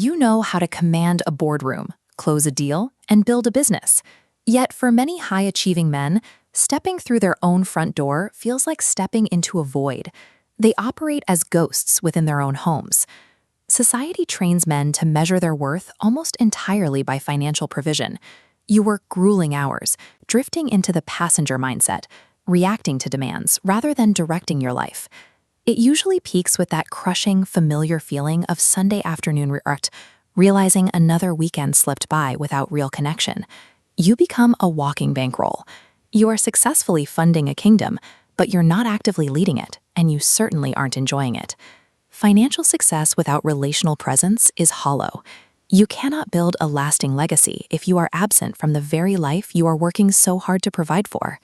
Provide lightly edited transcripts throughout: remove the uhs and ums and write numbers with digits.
You know how to command a boardroom, close a deal, and build a business. Yet for many high-achieving men, stepping through their own front door feels like stepping into a void. They operate as ghosts within their own homes. Society trains men to measure their worth almost entirely by financial provision. You work grueling hours, drifting into the passenger mindset, reacting to demands rather than directing your life. It usually peaks with that crushing, familiar feeling of Sunday afternoon regret, realizing another weekend slipped by without real connection. You become a walking bankroll. You are successfully funding a kingdom, but you're not actively leading it, and you certainly aren't enjoying it. Financial success without relational presence is hollow. You cannot build a lasting legacy if you are absent from the very life you are working so hard to provide for.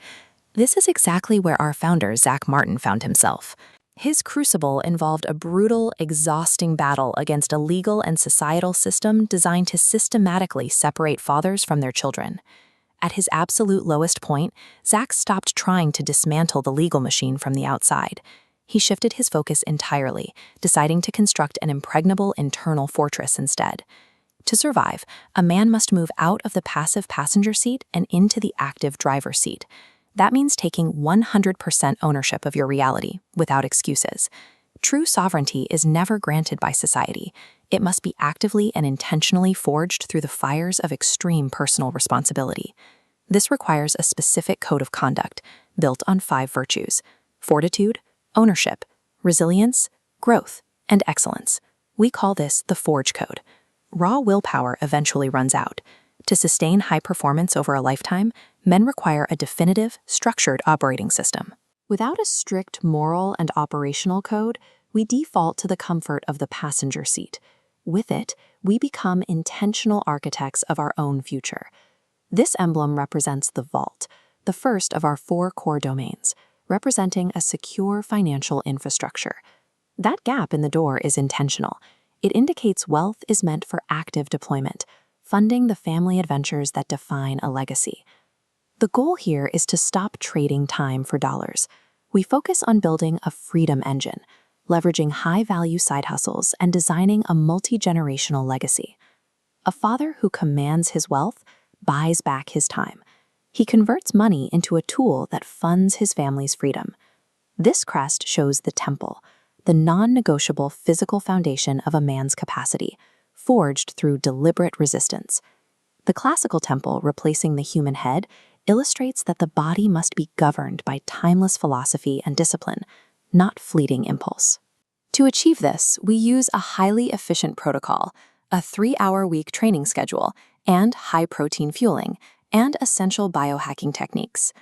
This is exactly where our founder, Zach Martin, found himself. His crucible involved a brutal, exhausting battle against a legal and societal system designed to systematically separate fathers from their children. At his absolute lowest point, Zach stopped trying to dismantle the legal machine from the outside. He shifted his focus entirely, deciding to construct an impregnable internal fortress instead. To survive, a man must move out of the passive passenger seat and into the active driver's seat. That means taking 100% ownership of your reality, without excuses. True sovereignty is never granted by society. It must be actively and intentionally forged through the fires of extreme personal responsibility. This requires a specific code of conduct, built on 5 virtues: fortitude, ownership, resilience, growth, and excellence. We call this the Forge Code. Raw willpower eventually runs out. To sustain high performance over a lifetime, men require a definitive, structured operating system. Without a strict moral and operational code, we default to the comfort of the passenger seat. With it, we become intentional architects of our own future. This emblem represents the vault, the first of our 4 core domains, representing a secure financial infrastructure. That gap in the door is intentional. It indicates wealth is meant for active deployment, funding the family adventures that define a legacy. The goal here is to stop trading time for dollars. We focus on building a freedom engine, leveraging high-value side hustles and designing a multi-generational legacy. A father who commands his wealth buys back his time. He converts money into a tool that funds his family's freedom. This crest shows the temple, the non-negotiable physical foundation of a man's capacity, forged through deliberate resistance. The classical temple replacing the human head illustrates that the body must be governed by timeless philosophy and discipline, not fleeting impulse. To achieve this, we use a highly efficient protocol, a 3-hour-week training schedule, and high-protein fueling, and essential biohacking techniques.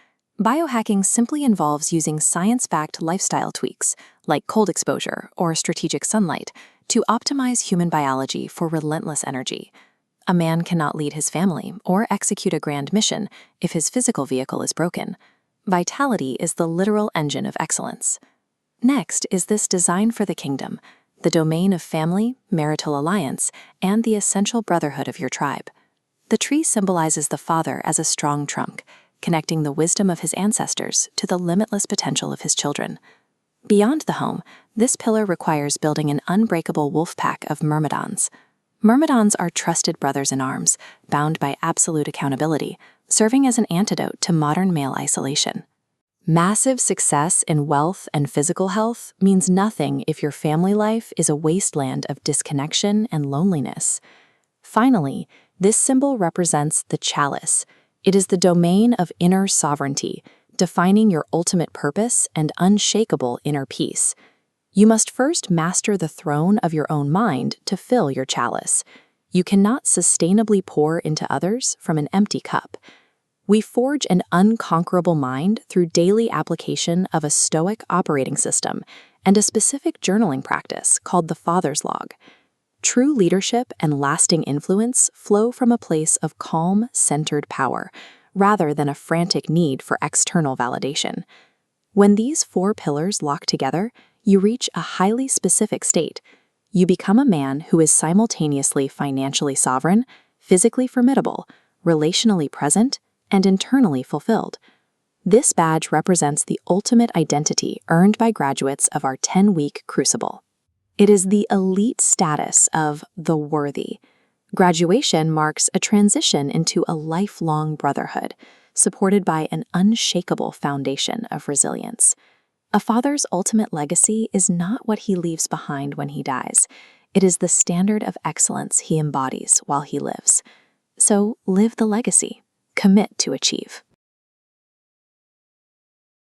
Biohacking simply involves using science-backed lifestyle tweaks, like cold exposure or strategic sunlight, to optimize human biology for relentless energy. A man cannot lead his family or execute a grand mission if his physical vehicle is broken. Vitality is the literal engine of excellence. Next is this design for the kingdom, the domain of family, marital alliance, and the essential brotherhood of your tribe. The tree symbolizes the father as a strong trunk, connecting the wisdom of his ancestors to the limitless potential of his children. Beyond the home, this pillar requires building an unbreakable wolf pack of myrmidons. Myrmidons are trusted brothers in arms, bound by absolute accountability, serving as an antidote to modern male isolation. Massive success in wealth and physical health means nothing if your family life is a wasteland of disconnection and loneliness. Finally, this symbol represents the chalice. It is the domain of inner sovereignty, defining your ultimate purpose and unshakable inner peace. You must first master the throne of your own mind to fill your chalice. You cannot sustainably pour into others from an empty cup. We forge an unconquerable mind through daily application of a stoic operating system and a specific journaling practice called the Father's Log. True leadership and lasting influence flow from a place of calm, centered power, rather than a frantic need for external validation. When these 4 pillars lock together, you reach a highly specific state. You become a man who is simultaneously financially sovereign, physically formidable, relationally present, and internally fulfilled. This badge represents the ultimate identity earned by graduates of our 10-week crucible. It is the elite status of the worthy. Graduation marks a transition into a lifelong brotherhood, supported by an unshakable foundation of resilience. A father's ultimate legacy is not what he leaves behind when he dies. It is the standard of excellence he embodies while he lives. So live the legacy. Commit to achieve.